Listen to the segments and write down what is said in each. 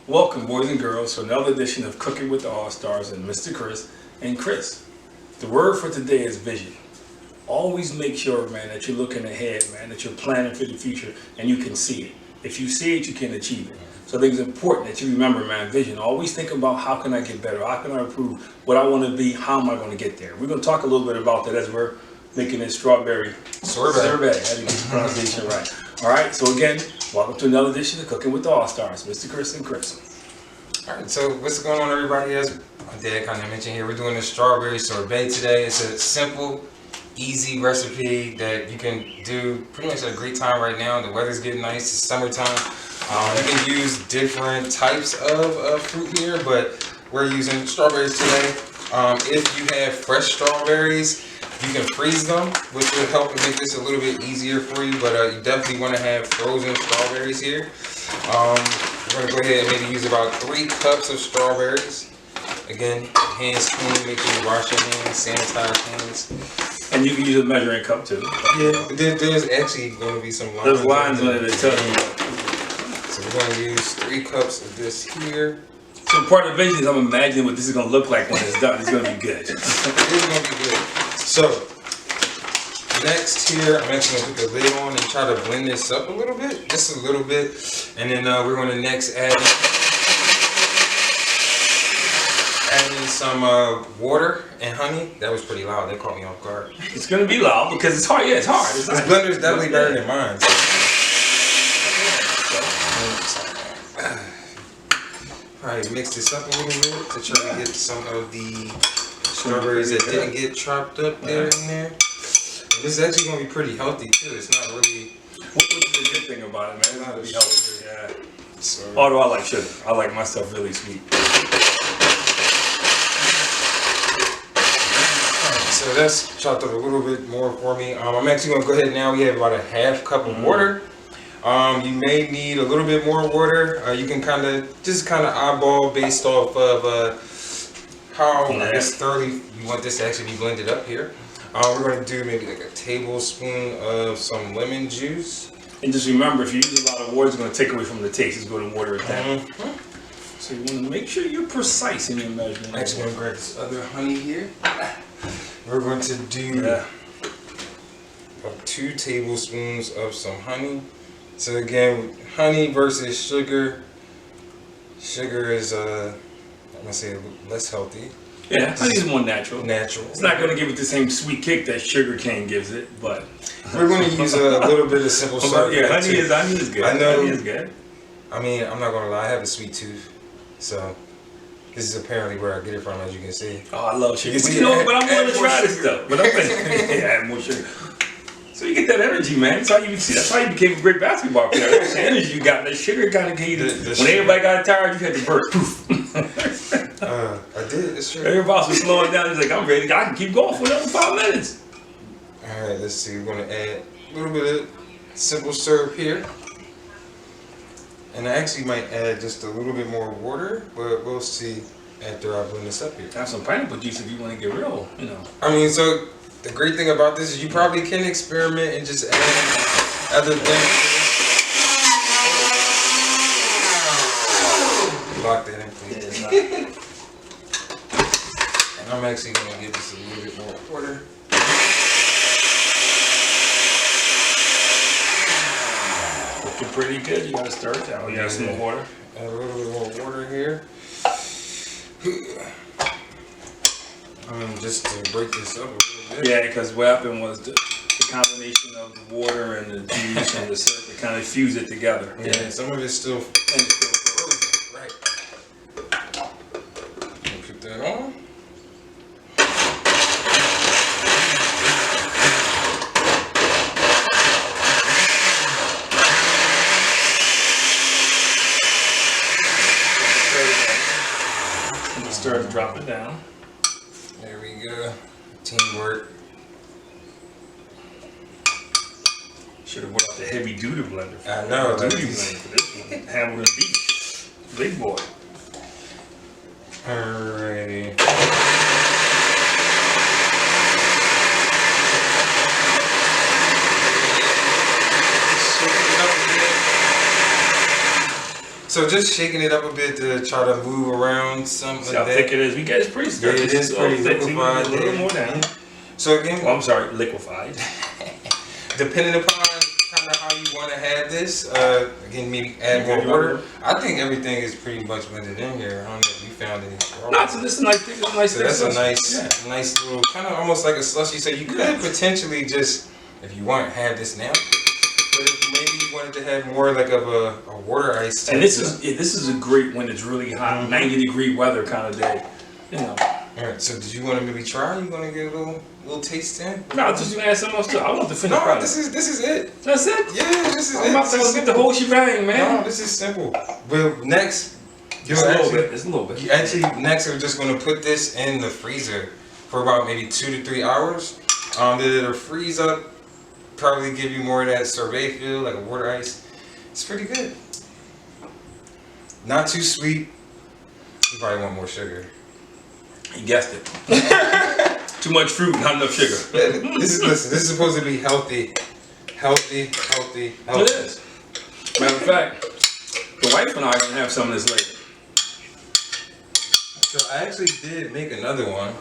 Welcome, boys and girls, to another edition of Cooking with the All-Stars and Mr. Chris and Chris. The word for today is vision. Always make sure, man, that you're looking ahead, man, that you're planning for the future and you can see it. If you see it, you can achieve it. So I think it's important that you remember, man, vision. Always think about how can I get better? How can I improve what I want to be? How am I going to get there? We're going to talk a little bit about that as we're making this strawberry sorbet. Sorbet. I didn't get the pronunciation right. All right, so again, welcome to another edition of Cooking with the All-Stars, Mr. Chris and Chris. All right, so what's going on, everybody? As my dad kind of mentioned here, we're doing a strawberry sorbet today. It's a simple, easy recipe that you can do pretty much at a great time right now. The weather's getting nice. It's summertime. You can use different types of fruit here, but we're using strawberries today. If you have fresh strawberries, you can freeze them, which will help make this a little bit easier for you, but you definitely want to have frozen strawberries here. We're going to go ahead and maybe use about 3 cups of strawberries. Again, hands clean, make sure you wash your hands, sanitize hands. And you can use a measuring cup too. Yeah, there's actually going to be some lines. There's lines on it that tell you. So we're going to use 3 cups of this here. So part of the vision is I'm imagining what this is going to look like when it's done. It's going to be good. It's going to be good. So, next here, I'm actually going to put the lid on and try to blend this up a little bit, just a little bit. And then we're going to next add in some water and honey. That was pretty loud. That caught me off guard. It's going to be loud because it's hard. Yeah, it's hard. This blender's definitely better than mine. Alright, mix this up a little bit to try to get some of the strawberries that didn't get chopped up there in there. And this is actually going to be pretty healthy too. It's not really... What's the good thing about it, man? It's going to be healthy. Yeah. So, although I like sugar. I like my stuff really sweet. Alright, so that's chopped up a little bit more for me. I'm actually going to go ahead now. We have about a half cup of water. You may need a little bit more water. You can kind of eyeball based off of how I guess thoroughly you want this to actually be blended up here. We're going to do maybe like a tablespoon of some lemon juice. And just remember, if you use a lot of water, it's going to take away from the taste. It's going to water it down. So you want to make sure you're precise in your measurement. I'm actually going to grab this other honey here. We're going to do about 2 tablespoons of some honey. So again, honey versus sugar. Sugar is, I'm gonna say less healthy. Yeah, honey is more natural. Natural. It's not gonna give it the same sweet kick that sugar cane gives it, but we're gonna use a little bit of simple syrup. Yeah, honey is good. I know. Honey is good. I mean, I'm not gonna lie, I have a sweet tooth, so this is apparently where I get it from, as you can see. Oh, I love sugar. You know, but I'm willing to try this stuff. But I'm add more sugar. So you get that energy, man. That's how you became a great basketball player. That's the energy you got. That sugar kind of gave you. When everybody got tired, you had to burst. Poof. I did. It's true. Everybody was slowing down. He's like, I'm ready. I can keep going for another 5 minutes. All right, let's see. We're gonna add a little bit of simple syrup here, and I actually might add just a little bit more water, but we'll see after I blend this up here. Have some pineapple juice if you want to get real, you know. I mean, so. The great thing about this is you probably can experiment and just add other things. Lock that in, please. And I'm actually going to give this a little bit more water. Looking pretty good. You got to stir it down. You got some more water. Add a little bit more water here. Just to break this up a little bit. Yeah, because what happened was the combination of the water and the juice and the syrup, it kind of fused it together. Yeah, some of it's still frozen. Right. Put that on. Stir it, drop it down. There we go. Teamwork. Should have brought out the heavy duty blender. I know. Duty blender for this one. Hamilton beef. Big boy. Alrighty. So just shaking it up a bit to try to move around some of See how that. thick it is? We get it's pretty Yeah, thick. it is pretty thick. So you liquefied. need a little more down. So again, Well, I'm sorry, liquefied. depending upon kind of how you want to have this, again, maybe add more Okay, water. I think everything is pretty much blended in here. I don't know if you found any. No, so this is a nice thing. So that's a nice. nice little, kind of almost like a slushy. So you could potentially just, if you want, have this now. But if maybe you wanted to have more like of a water ice. And this is a great when it's really hot, 90-degree weather kind of day. You know. All right. So did you want to maybe try? You want to get a little taste in? No, I was just gonna add something else too. I want the finished No, product. this is it. That's it. Yeah, this is I'm it. about to get the whole shebang, man. No, this is simple. Well, next, Just a little bit. Just a little bit. You actually, next we're just going to put this in the freezer for about maybe 2 to 3 hours. Then it'll freeze up, probably give you more of that sorbet feel, like a water ice. It's pretty good. Not too sweet. You probably want more sugar. You guessed it. Too much fruit, not enough sugar. Listen, this is supposed to be healthy. Healthy. It is. Matter of fact, the wife and I are gonna have some of this later. So I actually did make another one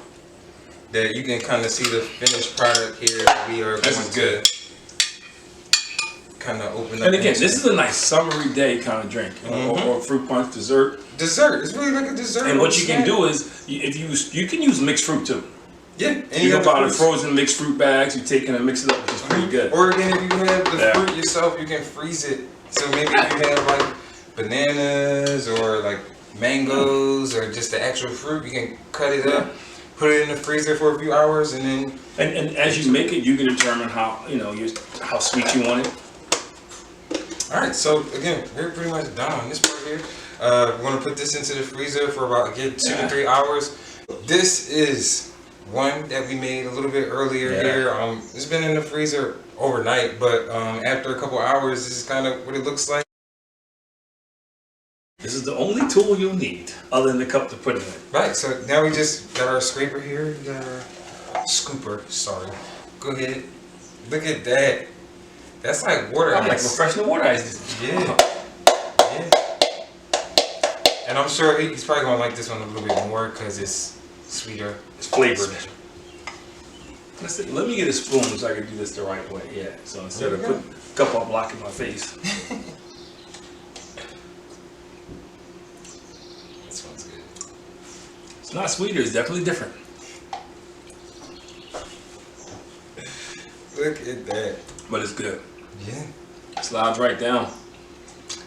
that you can kind of see the finished product here that we are going to kind of open up. And again, this is a nice summery day kind of drink, you know, or fruit punch, dessert. Dessert. It's really like a dessert. And what you can do is, you can use mixed fruit too. Yeah, and You can got buy the fruits. frozen mixed fruit bags. You take it and mix it up, which is pretty good. Or again, if you have the Yeah. fruit yourself, you can freeze it. So maybe if you have like bananas or like mangoes or just the actual fruit, you can cut it up, put it in the freezer for a few hours, and then. And as you make it, you can determine how how sweet you want it. All right, so again, we're pretty much done on this part here. We're gonna put this into the freezer for about 2 to 3 hours. This is one that we made a little bit earlier here. It's been in the freezer overnight, but after a couple hours, this is kind of what it looks like. This is the only tool you'll need, other than the cup to put it in. Right, so now we just got our scraper here, we got our scooper, sorry. Go ahead, look at that. That's like water I'm like ice. refreshing the water ice. Yeah. And I'm sure he's probably gonna like this one a little bit more because it's sweeter. It's flavored. Let me get a spoon so I can do this the right way. Yeah. So instead of putting a cup up blocking my face. This one's good. It's not sweeter. It's definitely different. Look at that. But it's good. Yeah. Slides right down.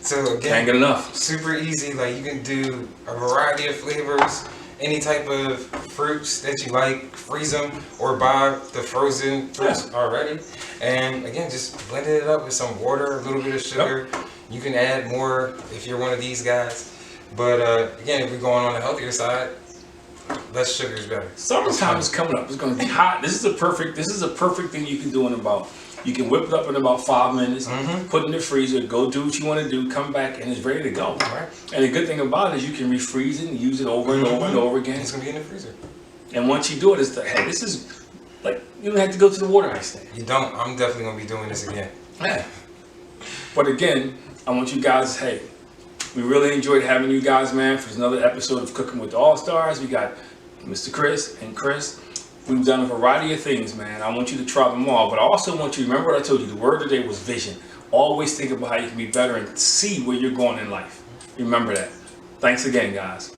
So Can't again, get enough. super easy. Like you can do a variety of flavors, any type of fruits that you like, freeze them or buy the frozen fruits already. And again, just blend it up with some water, a little bit of sugar. You can add more if you're one of these guys. But again, if we're going on the healthier side, less sugar is better. Summertime is coming up. It's going to be hot. This is a perfect thing you can do in about. You can whip it up in about 5 minutes, put it in the freezer, go do what you want to do, come back, and it's ready to go. Right. And the good thing about it is you can refreeze it and use it over and over and over again. It's gonna be in the freezer. And once you do it, it's like, hey, this is like, you don't have to go to the water ice thing. You don't. I'm definitely gonna be doing this again. Yeah. But again, I want you guys, hey, we really enjoyed having you guys, man, for another episode of Cooking with the All-Stars. We got Mr. Chris and Chris. We've done a variety of things, man. I want you to try them all, but I also want you to remember what I told you. The word today was vision. Always think about how you can be better and see where you're going in life. Remember that. Thanks again, guys.